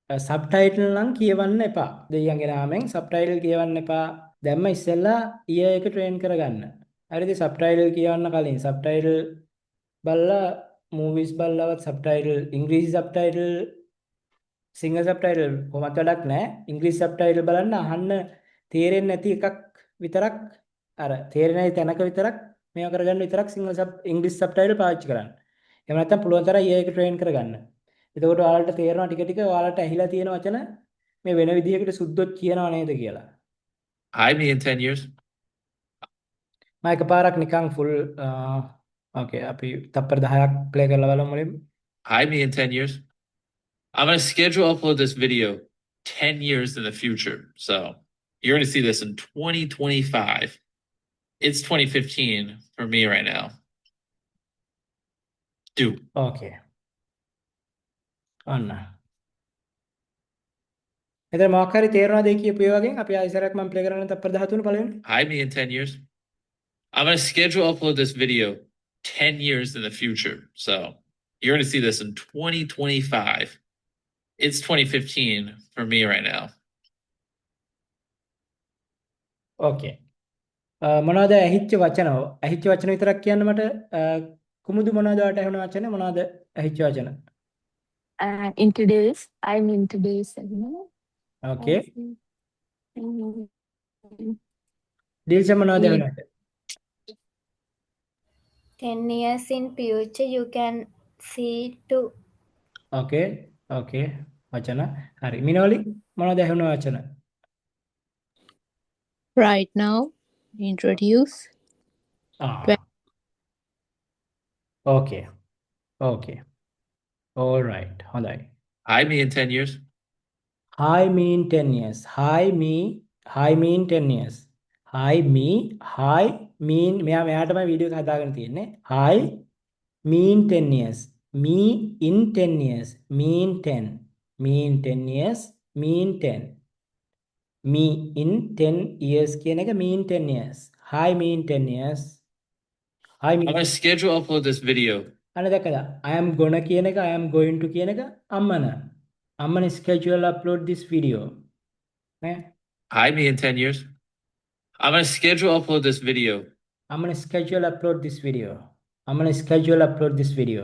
Subtitle නම් කියවන්න එපා. දෙයියන්ගේ නාමෙන් සබ්ටයිටල් කියවන්න එපා. දැම්ම ඉස්සෙල්ලා ඊයර් එක ට්‍රේන් කරගන්න. හරිද? සබ්ටයිටල් කියවන්න කලින් සබ්ටයිටල් බලලා මූවිස් බලලවත් සබ්ටයිටල් ඉංග්‍රීසි සබ්ටයිටල් සිංහල සබ්ටයිටල් කොහොමද වැඩක් නැහැ. ඉංග්‍රීසි සබ්ටයිටල් බලන්න අහන්න තේරෙන්නේ නැති එකක් විතරක් අර තේරෙන්නේ නැති තැනක විතරක් මේවා කරගන්න විතරක් සිංහල ඉංග්‍රීසි සබ්ටයිටල් පාවිච්චි කරන්න. එහෙම නැත්නම් පුළුවන් තරම් ඊයර් එක ට්‍රේන් කරගන්න. එතකොට ඔයාලට තේරෙනවා ටික ටික ඔයාලට ඇහිලා තියෙන වචන මේ වෙන විදිහකට සුද්ධොත් කියනව නේද කියලා. Hi, me in 10 years. මම එකපාරක් නිකන් ෆුල් ඕකේ අපි තප්පර 10ක් ප්ලේ කරලා බලමු මුලින්ම. Hi, me in 10 years. I'm going to schedule upload this video 10 years in the future. So you're going to see this in 2025. It's 2015 for me right now. Do. ඕකේ. ඔන්න. එතන මොකක් හරි තේරෙනවද ඒ කියපු ඒ වගේ අපි ආයෙසරක් මම ප්ලේ කරන්න තප්පර 13 පළවෙනි. Hi, me in 10 years. I'm going to schedule upload this video 10 years in the future. So you're going to see this in 2025. It's 2015 for me right now. ඕකේ. මොනවද ඇහිච්ච වචන? ඇහිච්ච වචන විතරක් කියන්න මට කුමුදු මොනවද ඔයාලට ඇහුණ වචන මොනවද ඇහිච්ච වචන? Introduce. I'm introduced. ඕකේ. ඩීල්ස මොනවද ඇහුණාද? 10 years in future you can see too. ඕකේ. ඕකේ. වචන. හරි. මිනෝලි මොනවද ඇහුණ වචන? Right now, introduce. ඕකේ. ඕකේ. all right. හොඳයි. Hi, me in 10 years. Hi mean 10 years. Hi mean 10 years. Hi mean මෙයා තමයි වීඩියෝ එක හදාගෙන තියෙන්නේ. Hi mean 10 years. Me in 10 years. Mean 10. Mean 10 years. Mean 10. Me in 10 years කියන එක mean 10 years. Hi mean 10 years. Hi I'm mean going to schedule upload this video. අනේ දැක්කද? I am gonna කියන එක I am going to කියන එක අම්මන. අම්මන schedule upload this video. නේ? Hi, me in 10 years. I'm going to schedule upload this video. I'm gonna schedule upload this video. I'm gonna schedule upload this video.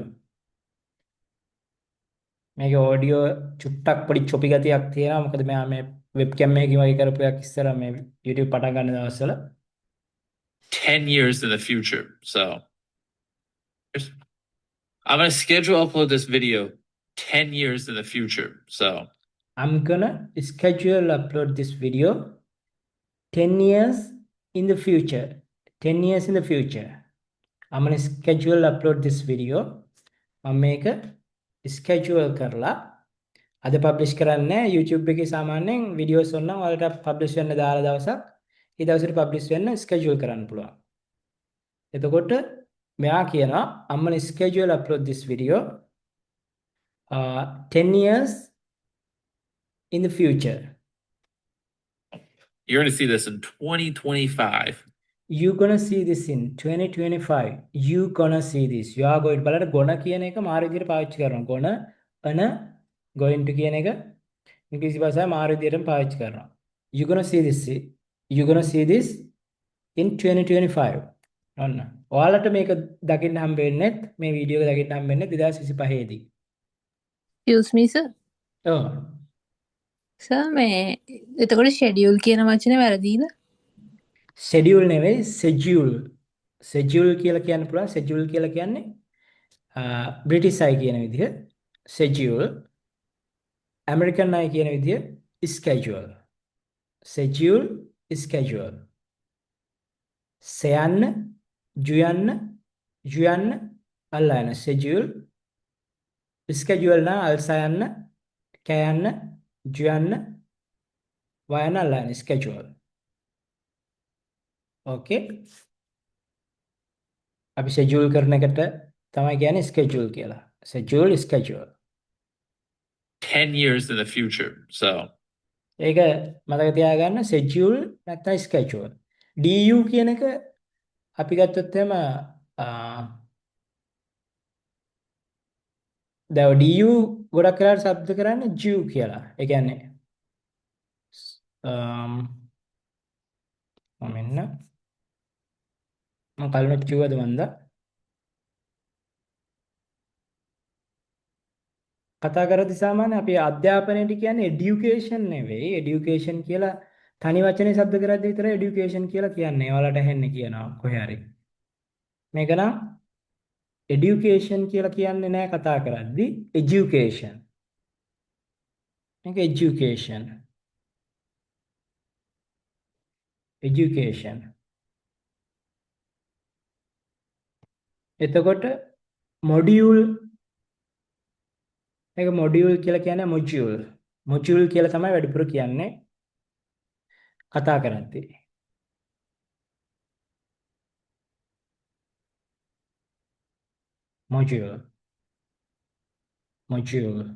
මේක audio චුට්ටක් පොඩි චොපි ගතියක් තියෙනවා. මොකද මෙයා මේ වෙබ්කැම් එකකින් වගේ කරපු එකක් ඉස්සර මේ YouTube පටන් ගන්න දවස්වල 10 years in the future. So I'm going to schedule upload this video 10 years in the future. So I'm gonna schedule upload this video 10 years in the future. 10 years in the future. I'm gonna schedule upload this video. මම මේක schedule කරලා අද publish කරන්නේ YouTube එකේ සාමාන්‍යයෙන් videos ඔන්න ඔයාලට publish වෙන්න දාලා දවසක් ඒ දවසට publish වෙන්න schedule කරන්න පුළුවන්. එතකොට මෙයා කියනවා I'm gonna schedule upload this video 10 years in the future. you're going to see this in 2025. You gonna see this in 2025. You gonna see this. You are going බලන්න gonna කියන එක මාරු විදිහට පාවිච්චි කරනවා. gonna අන going to කියන එක ඉංග්‍රීසි භාෂාවේ මාරු විදිහටම පාවිච්චි කරනවා. You gonna see this. You gonna see this in 2025. ඔන්න. ඔයාලට මේක දකින්න හම්බ වෙන්නේ මේ වීඩියෝ එක දකින්න හම්බ වෙන්නේ 2025 දී. Excuse me, sir. ඔව්. Sir, මේ එතකොට schedule කියන වචනේ වැරදිද? schedule නෙවෙයි schedule. schedule කියලා කියන්න පුළුවන්. schedule කියලා කියන්නේ බ්‍රිටිෂ් අය කියන විදිහ schedule. ඇමරිකන් අය කියන විදිහ schedule. schedule schedule. සයන්න ජුයන්න අල්ලයන schedule. schedule නා අල්සයන්න කයන්න ජුයන්න වයන්න අල්ලයන schedule. Okay. අපි schedule කරන එකට තමයි කියන්නේ schedule කියලා. schedule. 10 years in the future. So ඒක මතක තියාගන්න schedule නැත්නම් schedule. DU කියන එක අපි ගත්තොත් එහෙම දැන් du ගොඩක් වෙලාවට શબ્ද කරන්නේ Jew කියලා. ඒ කියන්නේ මෙන්න මම කලින් කිව්වද මන්ද කතා කරද්දි සාමාන්‍ය අපි අධ්‍යාපනයට කියන්නේ এডুকেෂන් නෙවෙයි. এডুকেෂන් කියලා තනි වචනේ શબ્ද කරද්දි විතරයි এডুকেෂන් කියලා කියන්නේ. ඔයාලට ඇහෙන්නේ කියනවා කොහේ හරි. මේක නම් এডুকেෂන් කියලා කියන්නේ නෑ කතා කරද්දි. এডুকেෂන්. මේක এডুকেෂන්. এডুকেෂන්. එතකොට මොඩියුල් මේක මොඩියුල් කියලා කියන්නේ මොජියුල්. මොජියුල් කියලා තමයි වැඩිපුර කියන්නේ කතා කරද්දී. මොජියුල්. මොජියුල්.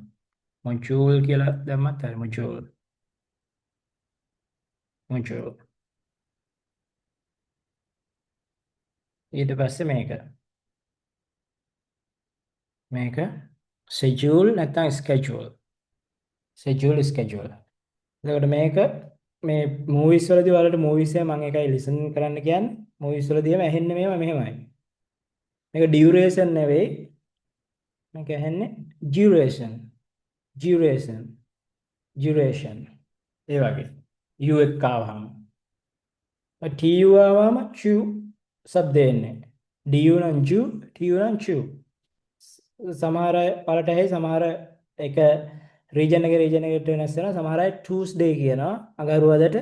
මොජියුල් කියලා දැම්මත් හරි මොජියුල්. මොජියුල්. ඊට පස්සේ මේක schedule නැත්නම් schedule. schedule schedule. එතකොට මේක මේ movies වලදී ඔයාලට movies එක මම එකයි listen කරන්න කියන්නේ. movies වලදීම ඇහෙන්නේ මෙහෙමයි. මේක duration නෙවෙයි. මේක ඇහෙන්නේ duration. duration. duration. ඒ වගේ. u එක ආවම. tu ආවම chew શબ્ද එන්නේ. du නම් chew, tu නම් chew. සමහර අය වලට ඇහි සමහර එක රීජන් එකට වෙනස් වෙනවා. සමහර අය Tuesday කියනවා අඟහරුවාදට.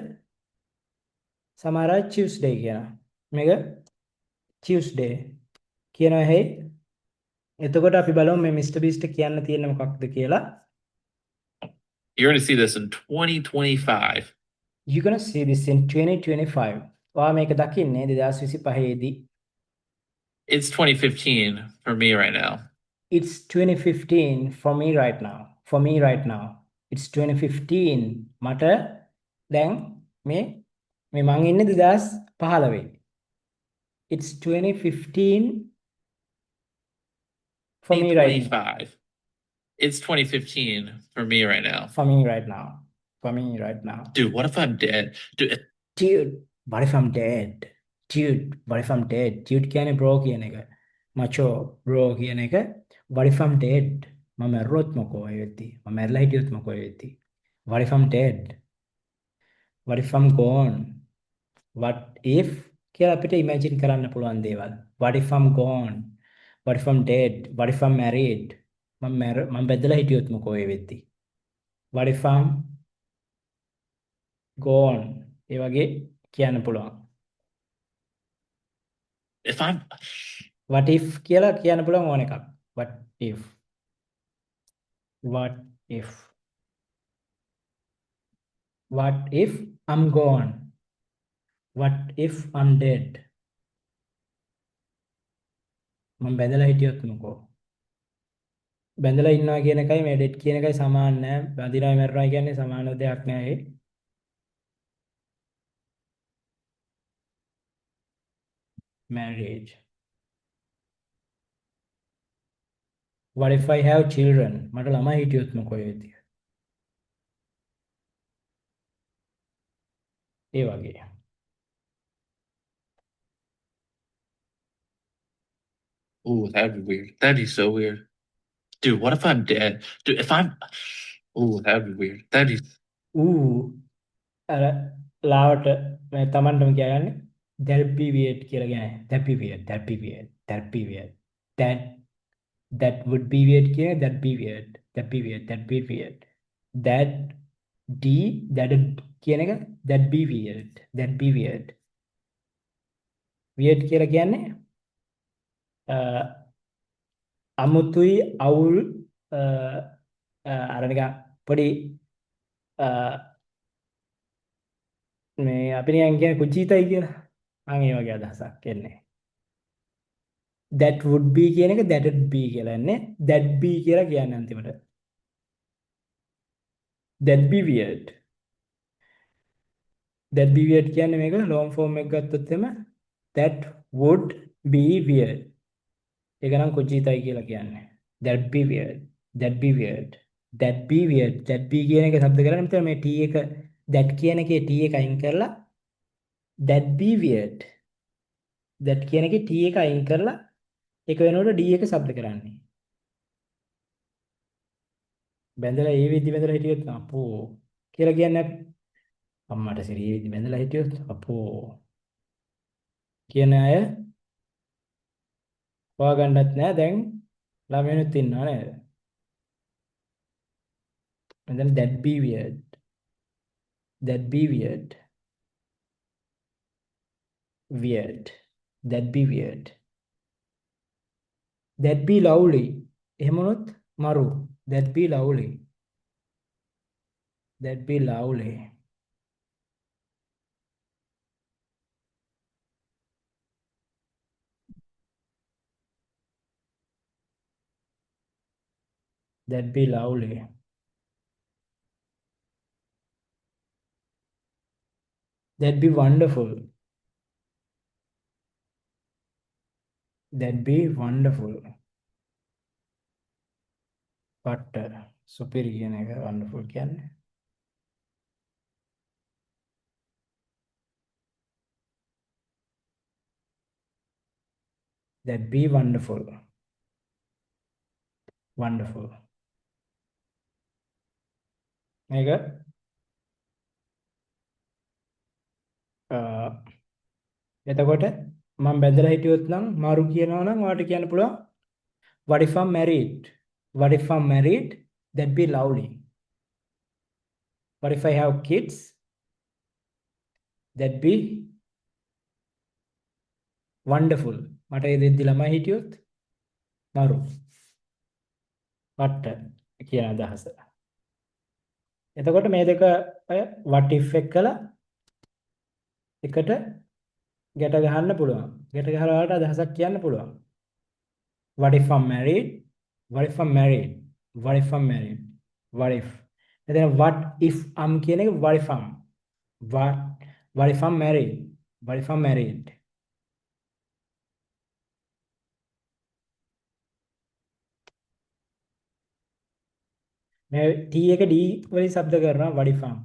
සමහර අය Tuesday කියනවා. මේක Tuesday කියනවා ඇහි. එතකොට අපි බලමු මේ Mr. Beast කියන්න තියෙන මොකක්ද කියලා. You're going to see this in 2025. You're gonna see this in 2025. ඔයා මේක දකින්නේ 2025 දී. It's 2015 for me right now. It's 2015 for me right now. For me right now. It's 2015. මට දැන් මේ මං ඉන්නේ 2015. It's 2015 for me right now. 2025. It's 2015 for me right now. For me right now. For me right now. Dude, what if I'm dead? Dude, what if I'm dead? Dude, what if I'm dead? Dude කියන්නේ bro කියන එක. Macho bro කියන එක. What if I'm dead? මම මැරුණොත් මොකෝ වෙද්දි? මම මැරලා හිටියොත් මොකෝ වෙද්දි? What if I'm dead? What if I'm gone? What if කියලා අපිට imagine කරන්න පුළුවන් දේවල්. What if I'm gone? What if I'm dead? What if I'm married? මම බෙදලා හිටියොත් මොකෝ වෙද්දි? What if I'm gone? ඒ වගේ කියන්න පුළුවන්. If I'm What if කියලා කියන්න පුළුවන් ඕන එකක්. What if? What if? What if I'm gone? What if I'm dead? මම බැඳලා හිටියොත් මොකෝ? බැඳලා ඉන්නවා කියන එකයි මේ ඩෙඩ් කියන එකයි සමාන නෑ. බැඳිලා මැරුණා කියන්නේ සමාන දෙයක් නෑ ඒ. Marriage. What if I have children? මට ළමයි හිටියොත් මොකෝ වෙයිද? ඒ වගේ. Ooh, that'd be weird. That'd be so weird. Dude, what if I'm dead? Dude, if I'm Ooh, that'd be weird. That'd be අර ලාවට මේ Tamanටම කියන්නේ that'd be weird කියලා කියන්නේ. That'd be weird. That'd be weird. That'd be weird. That would be weird කියන්නේ that'd be weird. That'd be weird. That'd be weird. That'd කියන එක that'd be weird. That'd be weird. Weird කියලා කියන්නේ අමුතුයි අවුල් අර නිකන් පොඩි මේ අපි නිකන් කියන්නේ කුචීතයි කියලා. මම ඒ වගේ අදහසක් එන්නේ. That would be කියන එක that'd be කියලා එන්නේ. That be කියලා කියන්නේ අන්තිමට. That'd be weird. That'd be weird කියන්නේ මේක long form එක ගත්තොත් එම that would be weird. ඒක නම් කුචීතයි කියලා කියන්නේ. That'd be weird. that be weird. that be weird. that be කියන එක શબ્ද කරන්නේ මෙතන මේ t එක that කියන එකේ t එක අයින් කරලා that be weird. that කියන එකේ t එක අයින් කරලා ඒක වෙනකොට d එක શબ્ද කරන්නේ. බැඳලා ඒ විදි බැඳලා හිටියොත් අපෝ කියලා කියන්නේ අපි අම්මට සිරි ඒ විදි බැඳලා හිටියොත් අපෝ කියන අය හොයාගන්නත් නෑ දැන් ළමයිනුත් ඉන්නවා නේද? and then that be weird. that be weird. weird. that be weird. that be lovely. එහෙම වුණොත් මරු. that be lovely. that be lovely. that be lovely. that be wonderful. that be wonderful. but සුපිරි කියන එක wonderful කියන්නේ that be wonderful. wonderful. මේක එතකොට මම බැඳලා හිටියොත් නම් මාරු කියනවා නම් ඔයාලට කියන්න පුළුවන් what if I'm married? what if I'm married? that be lovely. what if I have kids? that be wonderful. මට ඒ දෙද්දි ළමයි හිටියොත් මාරු. what කියන අදහස. එතකොට මේ දෙක අය what if එකලා එකට ගැට ගහන්න පුළුවන්. ගැට ගහලා ඔයාලට අදහසක් කියන්න පුළුවන්. what if I'm married? what if I'm married? what if I'm married? what if? එතන what if I'm කියන එක what if I'm what if I'm married? what if I'm married? මේ t එක d වලින් શબ્ද කරනවා what if I'm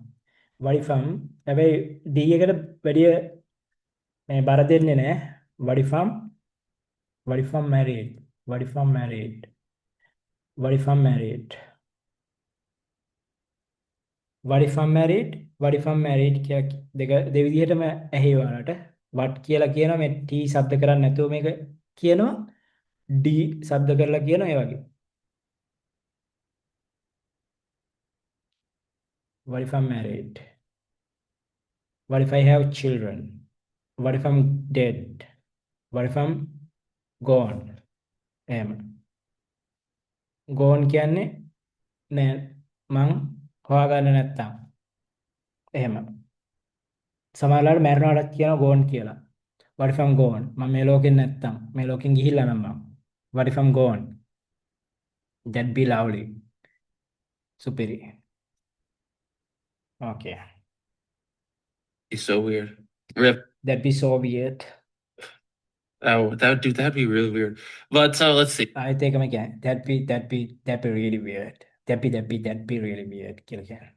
what if I'm හැබැයි d එකට වැඩි මේ බර දෙන්නේ නැහැ what if I'm married? what if I'm married? what if I'm married? what if I'm married? what if I'm married කියලා දෙක දෙවිදිහටම ඇහි වලට what කියලා කියනවා මේ t શબ્ද කරන්නේ නැතුව මේක කියනවා d શબ્ද කරලා කියනවා ඒ වගේ what if I'm married? what if I have children? what if I'm dead? what if I'm gone? එහෙම gone කියන්නේ නෑ මං හොයාගන්න නැත්තම් එහෙම සමහරවිට මැරෙනවාට කියනවා gone කියලා what if I'm gone? මම මේ ලෝකෙන් නැත්තම් මේ ලෝකෙන් ගිහිල්ලා නම් මම what if I'm gone? that be lovely. සුපිරි. okay. He's so weird. Rip. that be so weird. Oh, that'd be really weird. But let's see. ආයෙත් ඒකම කියන්නේ that be really weird. that be really weird කියලා කියන්නේ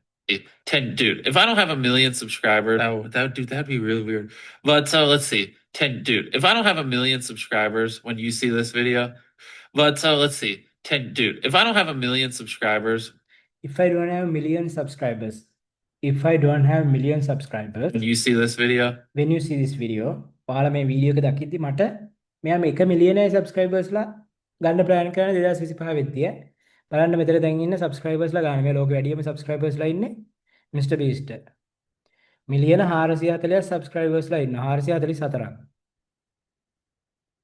10 dude, if I don't have a million subscribers, that'd be really weird. But let's see. 10 dude, if I don't have a million subscribers when you see this video, but let's see. 10 dude, if I don't have a million subscribers if I don't have million subscribers when you see this video, when you see this video ඔයාලා මේ video එක දකිද්දි මට මෙයාම 1 මිලියනයි සබ්ස්ක්‍රයිබර්ස්ලා ගන්න plan කරන 2025 වෙද්දී බලන්න මෙතන දැන් ඉන්න සබ්ස්ක්‍රයිබර්ස්ලා ගන්න මේ ලෝකෙ වැඩිම සබ්ස්ක්‍රයිබර්ස්ලා ඉන්නේ මිස්ටර් බීස්ට් මිලියන 440ක් සබ්ස්ක්‍රයිබර්ස්ලා ඉන්නවා 444ක්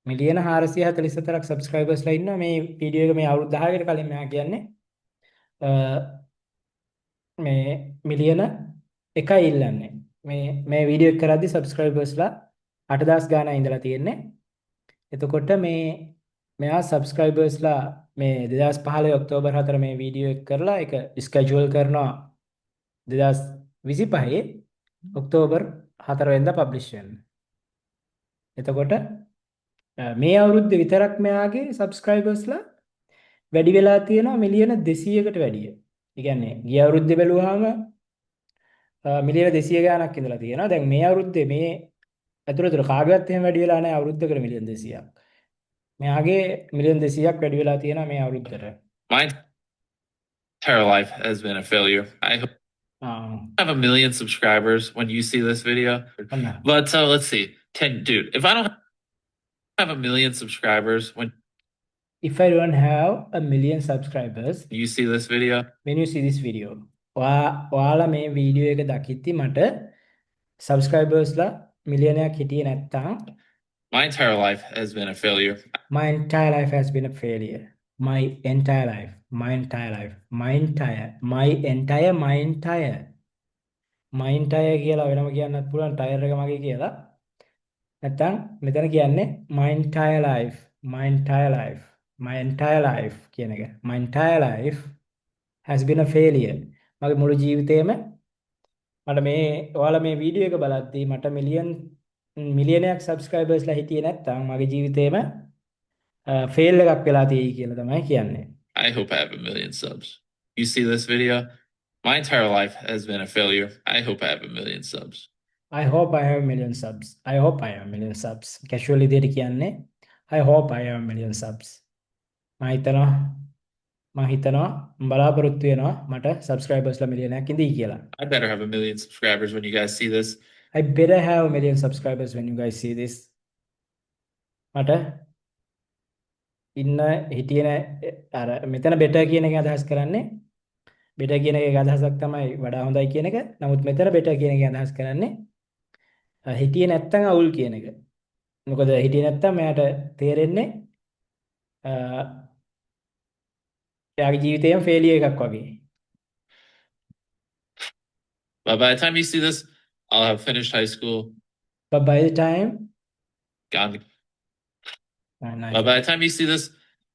මිලියන 444ක් සබ්ස්ක්‍රයිබර්ස්ලා ඉන්නවා මේ වීඩියෝ එක මේ අවුරුදු 10කට කලින් මෙයා කියන්නේ මේ මිලියන 1යි ඉල්ලන්නේ මේ වීඩියෝ එක කරද්දි සබ්ස්ක්‍රයිබර්ස්ලා 8000 ගානක් ඉඳලා තියෙන්නේ. එතකොට මෙයා සබ්ස්ක්‍රයිබර්ස්ලා මේ 2015 ඔක්තෝබර් 4 මේ වීඩියෝ එක කරලා ඒක ස්කෙජුවල් කරනවා 2025 ඔක්තෝබර් 4 වෙනිදා පබ්ලිෂ් වෙන්න. එතකොට මේ අවුරුද්දේ විතරක් මෙයාගේ සබ්ස්ක්‍රයිබර්ස්ලා වැඩි වෙලා තියෙනවා මිලියන 200කට වැඩිය. ඒ කියන්නේ ගිය අවුරුද්දේ බැලුවාම මිලියන 200 ගාණක් ඉඳලා තියෙනවා. දැන් මේ අවුරුද්දේ මේ ඇතුළත කාගේවත් එහෙම වැඩි වෙලා නැහැ අවුරුද්දකට මිලියන 200ක්. මෙයාගේ මිලියන 200ක් වැඩි වෙලා තියෙනවා මේ අවුරුද්දට. My entire life has been a failure. I hope ආ I have a million subscribers when you see this video. ඔන්න. But let's see. 10, dude, if I don't have a million subscribers when If I don't have a million subscribers you see this video, when you see this video ඔයාලා මේ video එක දකිද්දි මට subscribersලා මිලියනයක් හිටියේ නැත්තම් my entire life has been a failure. my entire life has been a failure. My entire life. My entire life. My entire. My entire. My entire. My entire කියලා වෙනම කියන්නත් පුළුවන් ටයර් එක මගේ කියලා. නැත්තම් මෙතන කියන්නේ my entire life. My entire life. My entire life කියන එක. My entire life has been a failure. මගේ මුළු ජීවිතේම මට මේ ඔයාලා මේ වීඩියෝ එක බලද්දී මට මිලියනයක් සබ්ස්ක්‍රයිබර්ස්ලා හිටියේ නැත්තම් මගේ ජීවිතේම ෆේල් එකක් වෙලා තියෙයි කියලා තමයි කියන්නේ. I hope I have a million subs. You see this video? My entire life has been a failure. I hope I have a million subs. I hope I have a million subs. I hope I have a million subs. Casually විදියට කියන්නේ I hope I have a million subs. මම හිතනවා බලාපොරොත්තු වෙනවා මට subscribersලා මිලියනයක් ඉඳී කියලා. I better have a million subscribers when you guys see this. I better have a million subscribers when you guys see this. මට ඉන්න හිටියේ අර මෙතන better කියන එක අදහස් කරන්නේ better කියන එකේ අදහසක් තමයි වඩා හොඳයි කියන එක. නමුත් මෙතන better කියන එකේ අදහස් කරන්නේ හිටියේ නැත්තම් අවුල් කියන එක. මොකද හිටියේ නැත්තම් මෙයාට තේරෙන්නේ එයාගේ ජීවිතේම ෆේලියර් එකක් වගේ. But by the time you see this, I'll have finished high school. But by the time Gone. nice. But by the time you see this,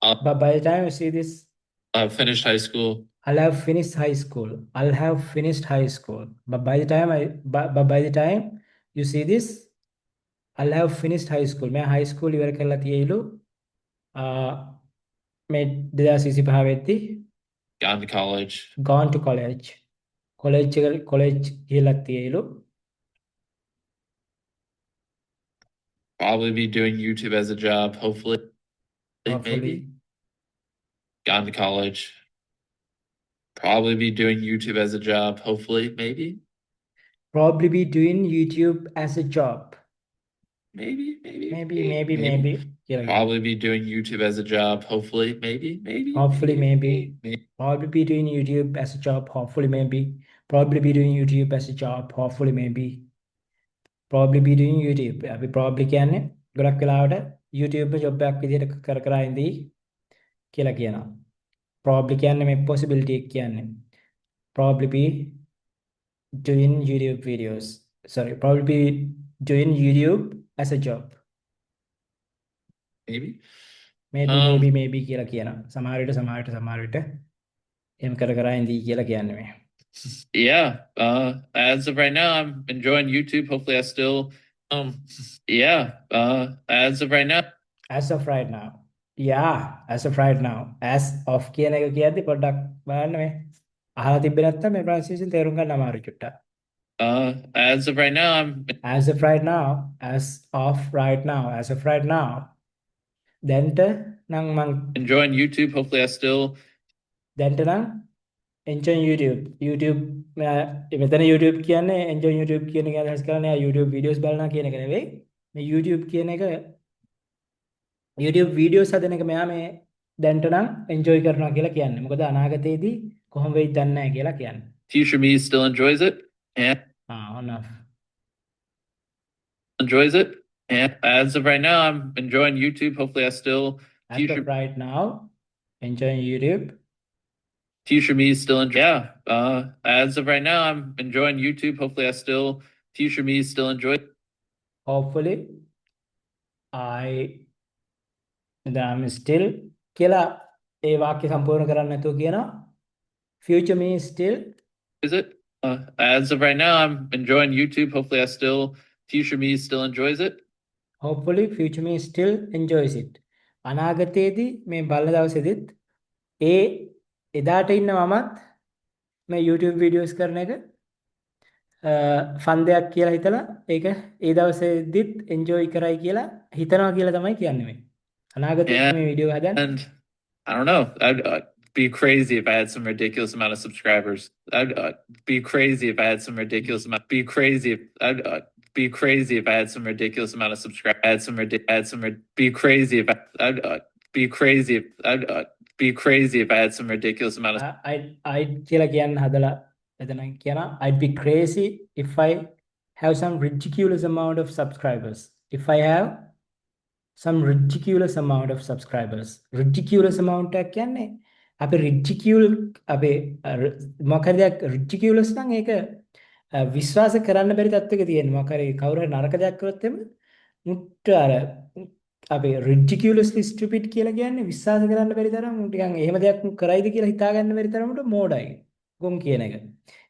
But by the time you see this, I'll have finished high school. I'll have finished high school. I'll have finished high school. But by the time but by the time you see this, I'll have finished high school. मैं high school ඉවර කරලා තියෙයිලු. මේ 2025 වෙද්දි Gone to college. gone to college. college ගිහලා තියෙයිලු. Probably be doing YouTube as a job, hopefully. Hopefully. Maybe. Gone to college. Probably be doing YouTube as a job, hopefully, maybe. Probably be doing YouTube as a job. Maybe. Maybe. කියලා. Probably be doing YouTube as a job, hopefully, maybe. Hopefully, maybe. Probably be doing YouTube as a job. Hopefully, maybe. Probably be doing YouTube as a job. Hopefully, maybe. Probably be doing YouTube. අපි probably කියන්නේ ගොඩක් වෙලාවට YouTube එක job එකක් විදිහට කර ඉඳී කියලා කියනවා. Probably කියන්නේ මේ possibility එක කියන්නේ. Probably be doing YouTube videos. Sorry, probably be doing YouTube as a job. Maybe. Maybe කියලා කියනවා. සමහර විට එහෙම කර ඉඳී කියලා කියන්නේ මේ. Yeah. As of right now, I'm enjoying YouTube. Hopefully, I still. Yeah. As of right now. As of right now. Yeah, as of right now. As of කියන එක කියද්දි පොඩ්ඩක් බලන්න මේ අහලා තිබ්බේ නැත්නම් මේ pronunciation තේරුම් ගන්න අමාරු චුට්ටක්. As of right now, As of right now. As of right now. As of right now. දැන්ට නම් මං enjoying YouTube. Hopefully, I still. දැන්ට නම් enjoy YouTube මෙතන YouTube කියන්නේ enjoy YouTube කියන එක අදහස් කරන්නේ YouTube videos බලනවා කියන එක නෙවෙයි. මේ YouTube කියන එක YouTube videos හදන එක මෙයා මේ දැන්ට නම් enjoy කරනවා කියලා කියන්නේ. මොකද අනාගතයේදී කොහොම වෙයිද දන්නේ නැහැ කියලා කියන්නේ. Future me still enjoys it. And enough. enjoys it. And as of right now, I'm enjoying YouTube. Hopefully, I still. As of right now, enjoying YouTube. Future me still enjoy. Yeah. As of right now, I'm enjoying YouTube. Hopefully, I still. Future me still enjoy. Hopefully, I'm still කියලා ඒ වාක්‍ය සම්පූර්ණ කරන්න නැතුව කියනවා. Future me still. Is it? As of right now, I'm enjoying YouTube. Hopefully, I still. Future me still enjoys it. Hopefully, future me still enjoys it. අනාගතයේදී මේ බලන දවසේදීත් ඒ එදාට ඉන්න මමත් මේ YouTube වීඩියෝස් කරන එක ෆන් දෙයක් කියලා හිතලා ඒක ඒ දවසේදීත් එන්ජොයි කරයි කියලා හිතනවා කියලා තමයි කියන්නේ මේ. අනාගතේ මේ වීඩියෝ හදන්න. And I don't know. I'd be crazy if I had some ridiculous amount of subscribers. I'd be crazy if I had some ridiculous amount. Be crazy if I'd be crazy if I had some ridiculous amount of subscribers. Be crazy if I'd be crazy if I'd be crazy if I had some ridiculous amount of. I කියලා කියන්න හදලා එතන කියනවා I'd be crazy if I have some ridiculous amount of subscribers. If I have some ridiculous amount of subscribers. Ridiculous amount එක කියන්නේ අපි ridicule අපි මොකක් හරි දෙයක් ridiculous නම් ඒක විශ්වාස කරන්න බැරි තත්ත්වයක තියෙනවා. මොකක් හරි කවුරු හරි නරක දෙයක් කරොත් එම මුට්ට අර අපි ridiculously stupid කියලා කියන්නේ විශ්වාස කරන්න බැරි තරම් නිකන් එහෙම දෙයක් කරයිද කියලා හිතා ගන්න බැරි තරමට මෝඩයි. ගොන් කියන එක.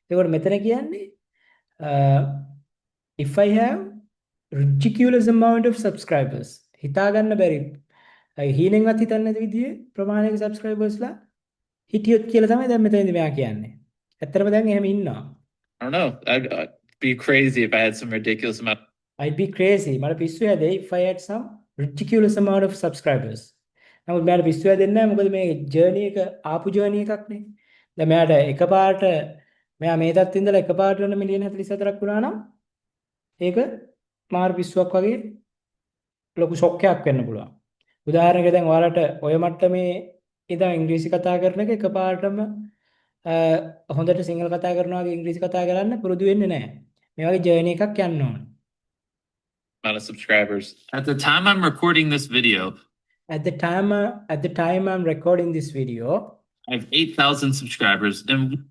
ඒකෝට මෙතන කියන්නේ if I have ridiculous amount of subscribers හිතා ගන්න බැරි හීනෙන්වත් හිතන්නේ නැති විදිහේ ප්‍රමාණයක subscribersලා හිටියොත් කියලා තමයි දැන් මෙතනදී මෙයා කියන්නේ. ඇත්තටම දැන් එහෙම ඉන්නවා. I don't know. I'd be crazy if I had some ridiculous amount. I'd be crazy. මට පිස්සු හැදෙයි if I had some ridiculous amount of subscribers. නමුත් මට පිස්සු හැදෙන්නේ නැහැ මොකද මේ ජර්නි එක ආපු ජර්නි එකක් නේ. දැන් මෙයාට එකපාරට මෙයා මේ තත්ත්වෙ ඉඳලා එකපාරට වෙන මිලියන් 44ක් වුණා නම් ඒක මාර පිස්සුවක් වගේ ලොකු ෂොක් එකක් වෙන්න පුළුවන්. උදාහරණයකට දැන් ඔයාලට ඔය මට්ටමේ ඉඳන් ඉංග්‍රීසි කතා කරන එක එකපාරටම හොඳට සිංහල කතා කරනවා වගේ ඉංග්‍රීසි කතා කරන්න පුරුදු වෙන්නේ නැහැ. මේ වගේ ජර්නි එකක් යන්න ඕනේ. Amount of subscribers. At the time I'm recording this video, At the time I'm recording this video, I have 8,000 subscribers and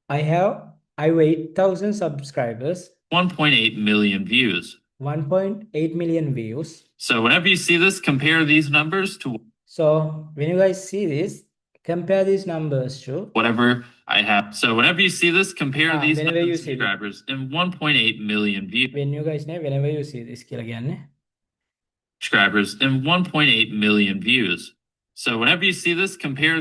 I have 8,000 subscribers, 1.8 million views. 1.8 million views. So whenever you see this, compare these numbers to So when you guys see this, compare these numbers to whatever I have. So whenever you see this, compare these whenever you see this. subscribers and 1.8 million views. when you guys know whenever you see this කියලා කියන්නේ. Subscribers and 1.8 million views. So whenever you see this, compare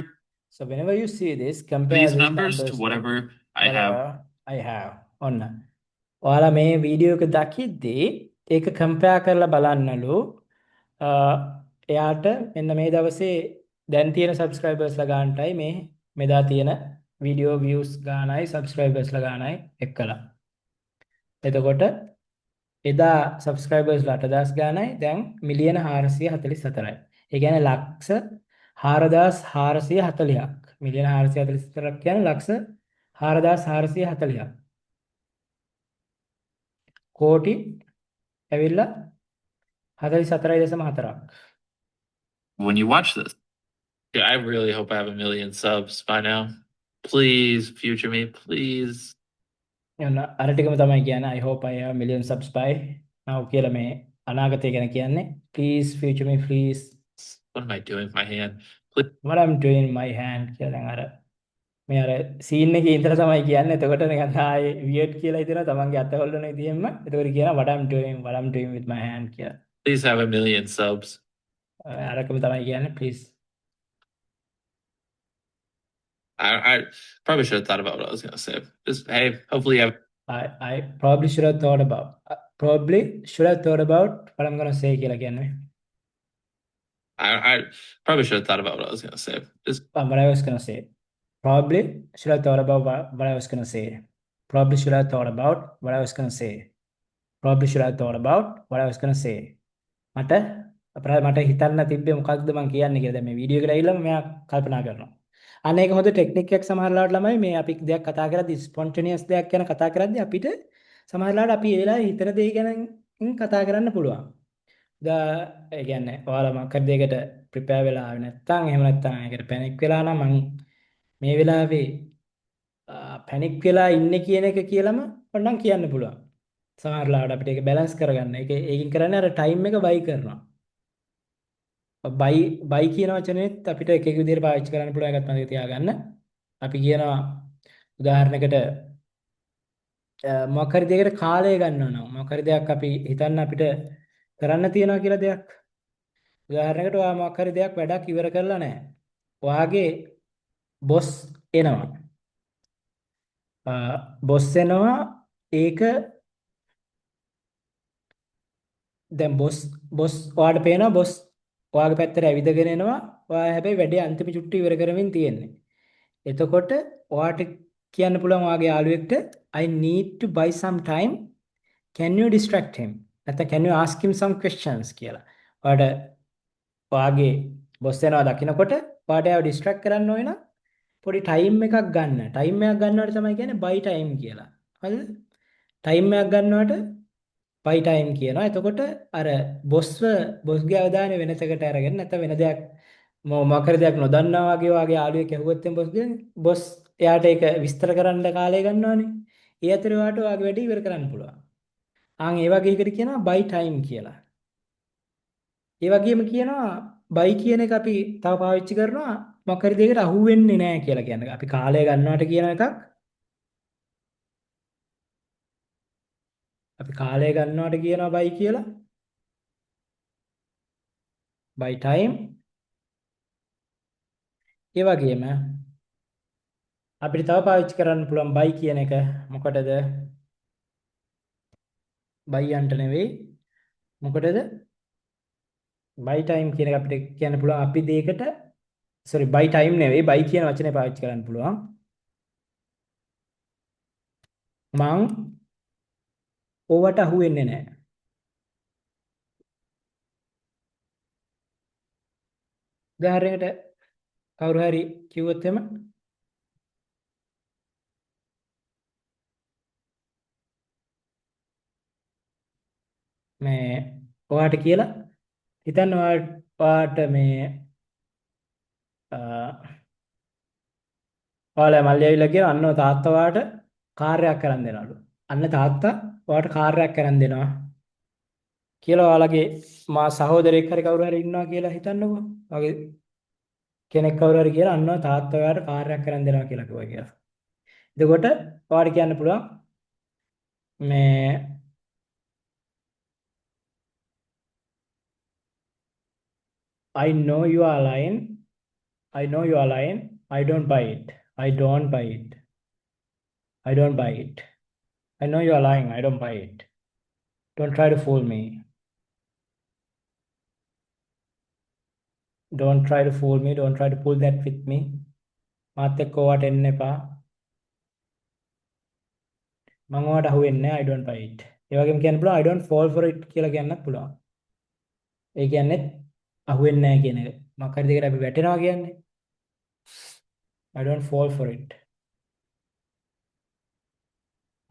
So whenever you see this, compare these numbers to whatever I have. I have. ඔන්න. ඔයාලා මේ video එක දකිද්දී ඒක compare කරලා බලන්නලු. එයාට මෙන්න මේ දවසේ දැන් තියෙන subscribersලා ගන්නටයි මේ මෙදා තියෙන වීඩියෝ views ගානයි subscribersලා ගානයි එක්කලා. එතකොට එදා subscribersලා 8000 ගානයි දැන් මිලියන 444යි. ඒ කියන්නේ ලක්ෂ 4440ක්. මිලියන 444ක් කියන්නේ ලක්ෂ 4440ක්. කෝටි ඇවිල්ලා 44.4ක්. When you watch this. Yeah, I really hope I have 1 million subs by now. Please, future me, please. යන අර ටිකම තමයි කියන්නේ I hope I have million subs by now කියලා මේ අනාගතය ගැන කියන්නේ. Please future me please. What am I doing with my hand? Please. What I'm doing in my hand කියලා දැන් අර මේ අර සීන් එකේ ඉඳලා තමයි කියන්නේ. එතකොට නිකන් ආයේ weird කියලා හිතෙනවා තමන්ගේ අත හොල්ලන විදියෙන්ම. එතකොට කියනවා what I'm doing with my hand කියලා. Please have 1 million subs. අරකම තමයි කියන්නේ please. I probably should have thought about what I was gonna say. Just hey, hopefully you have. I probably should have thought about what I'm gonna say කියලා කියන්නේ. I probably should have thought about what I was gonna say. Just what I was gonna say. Probably should have thought about what I was gonna say. Probably should have thought about what I was gonna say. Probably should have thought about what I was gonna say. මට හිතන්න තිබ්බේ මොකක්ද මං කියන්නේ කියලා දැන් මේ video එකට ඇවිල්ලා මම කල්පනා කරනවා. අන්න ඒක හොඳ ටෙක්නික් එකක් සමහරලාට ළමයි මේ අපි දෙයක් කතා කරද්දී ස්පොන්ටේනියස් දෙයක් ගැන කතා කරද්දී අපිට සමහරලාට අපි ඒ වෙලාවේ හිතන දේ ගැන කතා කරන්න පුළුවන්. ඒ කියන්නේ ඔයාලා මොකක් හරි දෙයකට ප්‍රිපෙයාර් වෙලා ආවේ නැත්නම් එහෙම නැත්නම් ඒකට පැනික් වෙලා නම් මං මේ වෙලාවේ පැනික් වෙලා ඉන්නේ කියන එක කියලාම ඔන්නම් කියන්න පුළුවන්. සමහරලාට අපිට ඒක බැලන්ස් කරගන්න. ඒකින් කරන්නේ අර ටයිම් එක බයි කරනවා. බයි කියන වචනේත් අපිට එක එක විදිහට පාවිච්චි කරන්න පුළුවන් එකත් මතක තියාගන්න. අපි කියනවා උදාහරණයකට මොකක් හරි දෙයකට කාලය ගන්නවා නම් මොකක් හරි දෙයක් අපි හිතන්න අපිට කරන්න තියනවා කියලා දෙයක්. උදාහරණයකට ඔයා මොකක් හරි දෙයක් වැඩක් ඉවර කරලා නැහැ. ඔයාගේ බොස් එනවා. බොස් එනවා. ඒක දැන් බොස් ඔයාලට පේනවා බොස් ඔයාගේ පැත්තට ඇවිදගෙන එනවා. ඔයා හැබැයි වැඩේ අන්තිම චුට්ටි ඉවර කරමින් තියෙන්නේ. එතකොට ඔයාට කියන්න පුළුවන් ඔයාගේ යාළුවෙක්ට I need to buy some time. Can you distract him? නැත්නම් can you ask him some questions කියලා. ඔයාට ඔයාගේ බොස් එනවා දකින්නකොට ඔයාට එයාව distract කරන්න ඕන නම් පොඩි ටයිම් එකක් ගන්න. ටයිම් එකක් ගන්නවට තමයි කියන්නේ buy time කියලා. හරිද? ටයිම් එකක් ගන්නවට buy time කියනවා. එතකොට අර බොස්ගේ අවධානය වෙනතකට අරගෙන නැත්නම් වෙන දෙයක් මොකක් හරි දෙයක් නොදන්නා වගේ වාගේ යාළුවෙක් ඇහුවොත් එම් බොස් එයාට ඒක විස්තර කරන්න කාලය ගන්නවානේ. ඒ අතරේ ඔයාට ඔයාගේ වැඩේ ඉවර කරන්න පුළුවන්. ඒ වගේ එකට කියනවා buy time කියලා. ඒ වගේම කියනවා buy කියන එක අපි තව පාවිච්චි කරනවා මොකක් හරි දෙයකට අහු වෙන්නේ නැහැ කියලා කියන්නේ. අපි කාලය ගන්නවට කියන එකක් අපි කාලය ගන්නවට කියනවා buy කියලා. buy time. ඒ වගේම අපිට තව පාවිච්චි කරන්න පුළුවන් buy කියන එක මොකටද? buy යන්ට නෙවෙයි. මොකටද? buy time කියන එක අපිට කියන්න පුළුවන් අපි දෙයකට buy time නෙවෙයි buy කියන වචනේ පාවිච්චි කරන්න පුළුවන්. මං ඕවට අහු වෙන්නේ නැහැ. උදාහරණයකට කවුරු හරි කිව්වොත් එම මේ ඔයාට කියලා හිතන්න ඔයාට මේ ඔයාලා මල්ලි ඇවිල්ලා කියන අන්න තාත්තා ඔයාට කාර්යයක් කරන් දෙනවලු. අන්න තාත්තා ඔයාට කාර්යයක් කරන් දෙනවා කියලා ඔයාලගේ මා සහෝදරයෙක් හරි කවුරු හරි ඉන්නවා කියලා හිතන්නකෝ. වගේ කෙනෙක් කවුරු හරි කියලා අන්න තාත්තා ඔයාට කාර්යයක් කරන් දෙනවා කියලා කිව්වා කියලා. එතකොට ඔයාට කියන්න පුළුවන් මේ I know you are lying. I know you are lying. I don't buy it. I don't buy it. I don't buy it. I know you are lying. I don't buy it. Don't try to fool me. Don't try to fool me. Don't try to pull that with me. මාත් එක්ක ඔයාට එන්න එපා. මම ඔයාට අහු වෙන්නේ නැහැ. I don't buy it. ඒ වගේම කියන්න පුළුවන් I don't fall for it කියලා කියන්නත් පුළුවන්. ඒ කියන්නේ අහු වෙන්නේ නැහැ කියන එක. මොකක් හරි දෙයකට අපි වැටෙනවා කියන්නේ. I don't fall for it.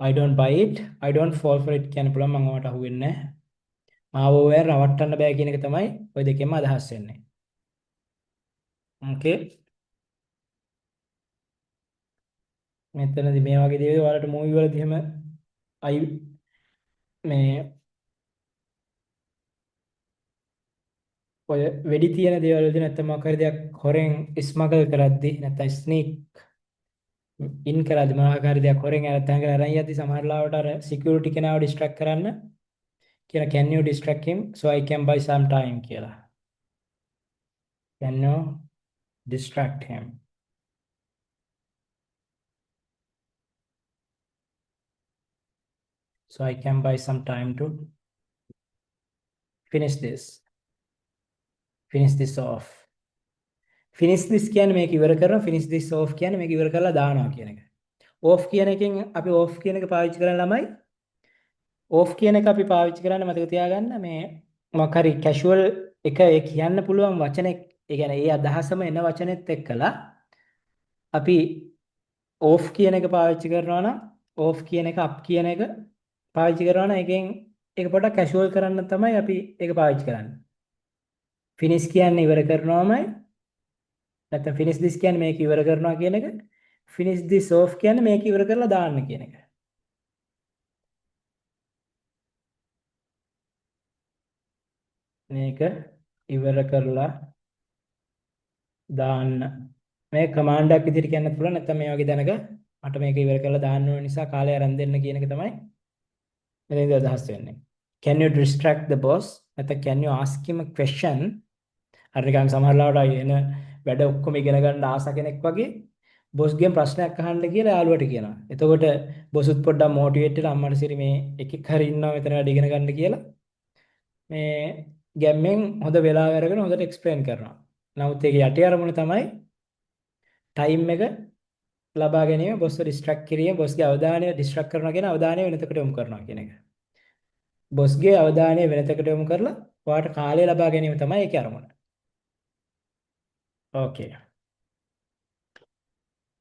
I don't buy it. I don't fall for it කියන්න පුළුවන් මම ඔයාට අහු වෙන්නේ නැහැ. මාව ඔය රවට්ටන්න බෑ කියන එක තමයි ওই දෙකෙන්ම අදහස් වෙන්නේ. Okay. මෙතනදී මේ වගේ දේවල් ඔයාලට මූවි වලදී එහෙම අයි මේ ඔය වෙඩි තියෙන දේවල් වලදී නැත්නම් මොකක් හරි දෙයක් හොරෙන් ස්මගල් කරද්දී නැත්නම් ස්නීක් ඉන් කරද්දී මොකක් හරි දෙයක් හොරෙන් නැත්නම් අරන් යද්දී සමහර ලාවට අර සිකියුරිටි කෙනාව ඩිස්ට්‍රැක්ට් කරන්න කියන can you distract him so I can buy some time කියලා. Can you distract him? So I can buy some time to finish this. Finish this off. Finish this කියන්නේ මේක ඉවර කරනවා. Finish this off කියන්නේ මේක ඉවර කරලා දානවා කියන එක. Off කියන එකෙන් අපි off කියන එක පාවිච්චි කරන ළමයි off කියන එක අපි පාවිච්චි කරන්න මතක තියාගන්න මේ මොකක් හරි casual එක ඒ කියන්න පුළුවන් වචනේ ඒ කියන්නේ ඒ අදහසම එන වචනෙත් එක්කලා අපි off කියන එක පාවිච්චි කරනවා නම් off කියන එක up කියන එක පාවිච්චි කරනවා නම් එකෙන් ඒක පොඩ්ඩක් casual කරන්න තමයි අපි ඒක පාවිච්චි කරන්නේ. finish කියන්නේ ඉවර කරනවාමයි නැත්නම් finish this කියන්නේ මේක ඉවර කරනවා කියන එක. finish this off කියන්නේ මේක ඉවර කරලා දාන්න කියන එක. මේක ඉවර කරලා දාන්න. මේ කමාන්ඩ් එකක් විදිහට කියන්නත් පුළුවන් නැත්නම් මේ වගේ දැනක මට මේක ඉවර කරලා දාන්න ඕන නිසා කාලය අරන් දෙන්න කියන එක තමයි මෙතනදී අදහස් වෙන්නේ. Can you distract the boss? නැත්නම් can you ask him a question? අර නිකන් සමහර ලාවට එන වැඩ ඔක්කොම ඉගෙන ගන්න ආස කෙනෙක් වගේ බොස්ගෙන් ප්‍රශ්නයක් අහන්න කියලා යාළුවට කියනවා. එතකොට බොසුත් පොඩ්ඩක් මොටිවේට් වෙලා අම්මට සිරි මේ එකෙක් හරි ඉන්නවා මෙතන වැඩ ඉගෙන ගන්න කියලා මේ ගැම්මෙන් හොඳ වෙලාව අරගෙන හොඳට එක්ස්ප්ලেইন කරනවා. නමුත් ඒකේ යටි අරමුණ තමයි ටයිම් එක ලබා ගැනීම, බොස්ව ඩිස්ට්‍රැක්ට් කිරීම, බොස්ගේ අවධානය ඩිස්ට්‍රැක්ට් කරනවා කියන අවධානය වෙනතකට යොමු කරනවා කියන එක. බොස්ගේ අවධානය වෙනතකට යොමු කරලා ඔයාට කාලය ලබා ගැනීම තමයි ඒකේ අරමුණ. ඕකේ.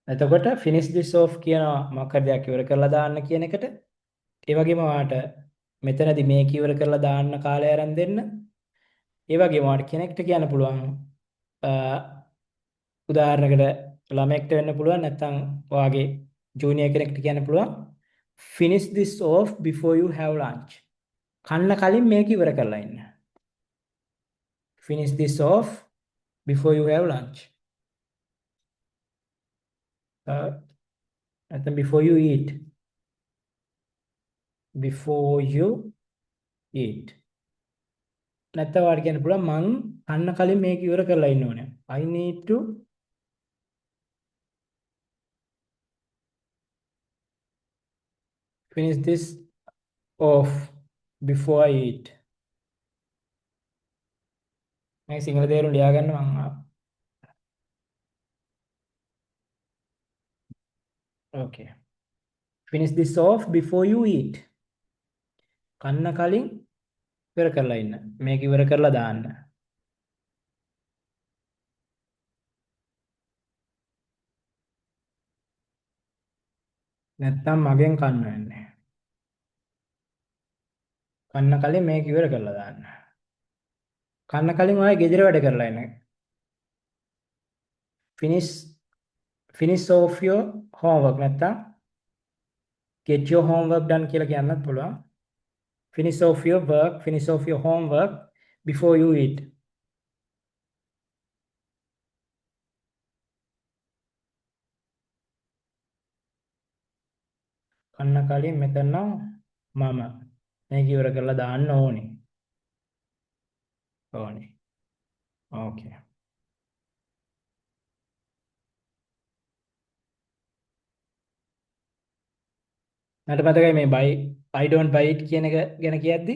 එතකොට finish this off කියනවා මොකක් හරි දෙයක් ඉවර කරලා දාන්න කියන එකට. ඒ වගේම ඔයාට මෙතනදී මේක ඉවර කරලා දාන්න කාලය ආරම්භ දෙන්න. ඒ වගේම ඔයාට කෙනෙක්ට කියන්න පුළුවන් උදාහරණයකට ළමයෙක්ට වෙන්න පුළුවන් නැත්නම් ඔයාගේ ජූනියර් කෙනෙක්ට කියන්න පුළුවන් finish this off before you have lunch. කන්න කලින් මේක ඉවර කරලා ඉන්න. Finish this off before you have lunch. නැත්නම් before you eat. Before you eat. නැත්නම් ඔයාට කියන්න පුළුවන් මං කන්න කලින් මේක ඉවර කරලා ඉන්න ඕනේ. I need to finish this off before I eat. මේ සිංහල තේරුම් ලියා ගන්න මම. Okay. Finish this off before you eat. කන්න කලින් ඉවර කරලා ඉන්න. මේක ඉවර කරලා දාන්න. නැත්නම් මගෙන් කන්න වෙන්නේ. කන්න කලින් මේක ඉවර කරලා දාන්න. කන්න කලින් ඔය ගෙදර වැඩ කරලා ඉන්න. finish off your homework නැත්නම් get your homework done කියලා කියන්නත් පුළුවන්. Finish off your work, finish off your homework before you eat. කන්න කලින් මෙතන මම මේක ඉවර කරලා දාන්න ඕනේ. Okay. මට මතකයි මේ I don't buy it කියන එක ගැන කියද්දි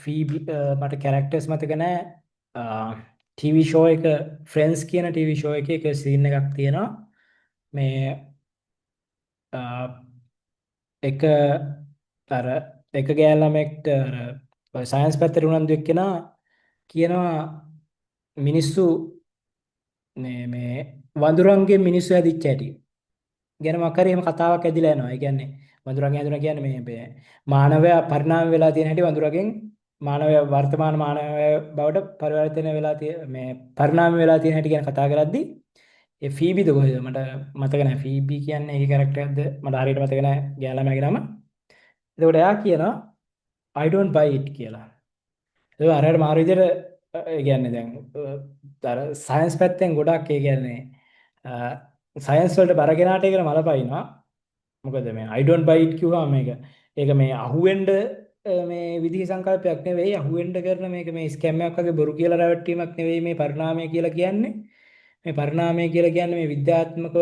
ෆීබි මට කැරක්ටර්ස් මතක නැහැ. TV show එක Friends කියන TV show එකේ එක සීන් එකක් තියෙනවා. මේ එක අර එක ගෑල් ළමෙක්ට අර සයන්ස් පැත්තට උනන්දු එක්කෙනා කියනවා මිනිස්සු මේ වඳුරන්ගේ මිනිස්සු හැදිච්ච හැටි ගැන මොකක් හරි එහෙම කතාවක් ඇදිලා යනවා. ඒ කියන්නේ වඳුරන්ගේ හැදුනා කියන්නේ මේ මානවයා පරිණාම වෙලා තියෙන හැටි වඳුරගෙන් මානවයා වර්තමාන මානවයා බවට පරිවර්තනය වෙලා මේ පරිණාම වෙලා තියෙන හැටි ගැන කතා කරද්දී ඒ ෆීබිද කොහෙද මට මතක නැහැ. ෆීබි කියන්නේ ඒකේ කැරක්ටර්ද මට හරියට මතක නැහැ ගෑළමයාගේ නම. එතකොට එයා කියනවා I don't buy it කියලා. ඒක අරයට මාරු විදිහට ඒ කියන්නේ දැන් අර සයන්ස් පැත්තෙන් ගොඩක් ඒ කියන්නේ සයන්ස් වලට බර කෙනාට ඒකට මලපයින්නවා. මොකද මේ I don't buy it කිව්වම ඒක මේ අහුවෙන්න මේ විදිහ සංකල්පයක් නෙවෙයි. අහුවෙන්න කරන මේක මේ ස්කැම් එකක් වගේ බොරු කියලා රැවට්ටීමක් නෙවෙයි මේ පරිණාමය කියලා කියන්නේ. මේ පරිණාමය කියලා කියන්නේ මේ විද්‍යාත්මකව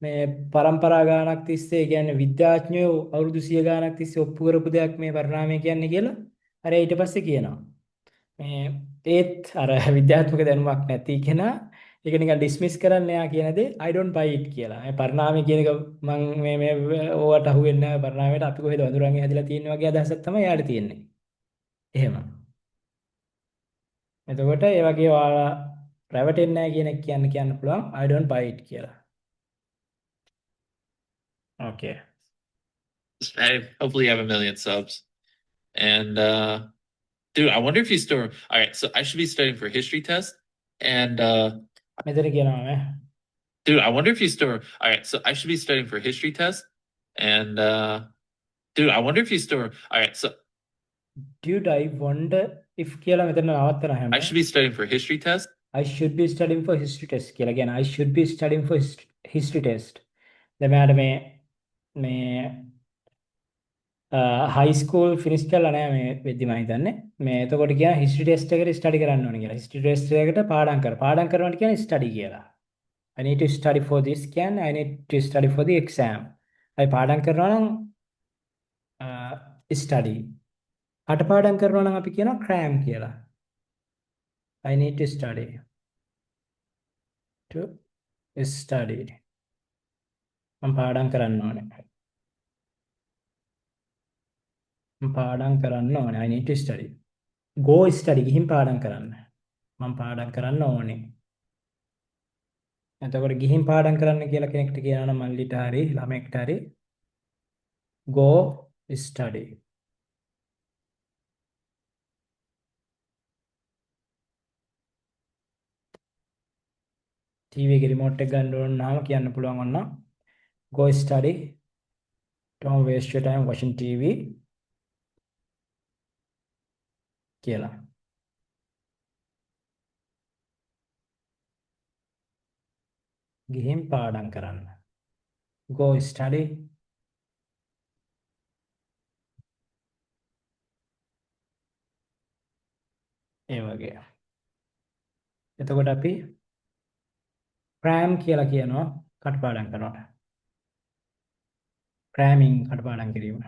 මේ પરම්පරා ගානක් තිස්සේ කියන්නේ විද්‍යාඥයෝ අවුරුදු 100 ගානක් තිස්සේ ඔප්පු කරපු දෙයක් මේ පරිණාමය කියන්නේ කියලා අර ඊට පස්සේ කියනවා. මේ ඒත් අර විද්‍යාත්මක දැනුමක් නැති කෙනා ඒක නිකන් ඩිස්මිස් කරන්න යා කියන දේ I don't buy it කියලා. මේ පරිණාමය කියන එක මම මේ ඕවට අහුවෙන්නේ නැහැ. පරිණාමයට අපි කොහෙද වඳුරන්ගේ හැදිලා තියෙන්නේ වගේ අදහසක් තමයි යාට තියෙන්නේ. එහෙම. එතකොට ඒ වගේ ඔයාලා රැවටෙන්නේ නැහැ කියන එක කියන්න පුළුවන් I don't buy it කියලා. Okay. Hopefully you have 1 million subs. And dude, I wonder if you still all right, so I should be studying for history test. And මෙතන කියනවා මේ dude, I wonder if you still all right, so I should be studying for history test. And dude, I wonder if you still all right, so dude I wonder if කියලා මෙතන නවත්තන හැම I should be studying for history test. I should be studying for history test කියලා කියන I should be studying for history test. දැන් මට මේ high school finish කරලා නැහැ මේ වෙද්දි මම හිතන්නේ. මේ එතකොට කියන history test එකට study කරන්න ඕනේ කියලා. history test එකකට පාඩම් කරනවා කියන්නේ study කියලා. I need to study for this can I need to study for the exam. අපි පාඩම් කරනවා නම් study. කටපාඩම් කරනවා නම් අපි කියනවා cram කියලා. I need to study. To study. මම පාඩම් කරන්න ඕනේ. මම පාඩම් කරන්න ඕනේ. I need to study. Go study ගිහින් පාඩම් කරන්න. මම පාඩම් කරන්න ඕනේ. එතකොට ගිහින් පාඩම් කරන්න කියලා කෙනෙක්ට කියනවා නම් මල්ලිට හරි ළමෙක්ට හරි go study. TV එකේ remote එක ගන්න ඕන නම් කියන්න පුළුවන් වන්න go study. Don't waste your time watching TV කියලා. ගිහින් පාඩම් කරන්න. Go study. ඒ වගේ. එතකොට අපි cram කියලා කියනවා කටපාඩම් කරනකොට. cramming කටපාඩම් කිරීම.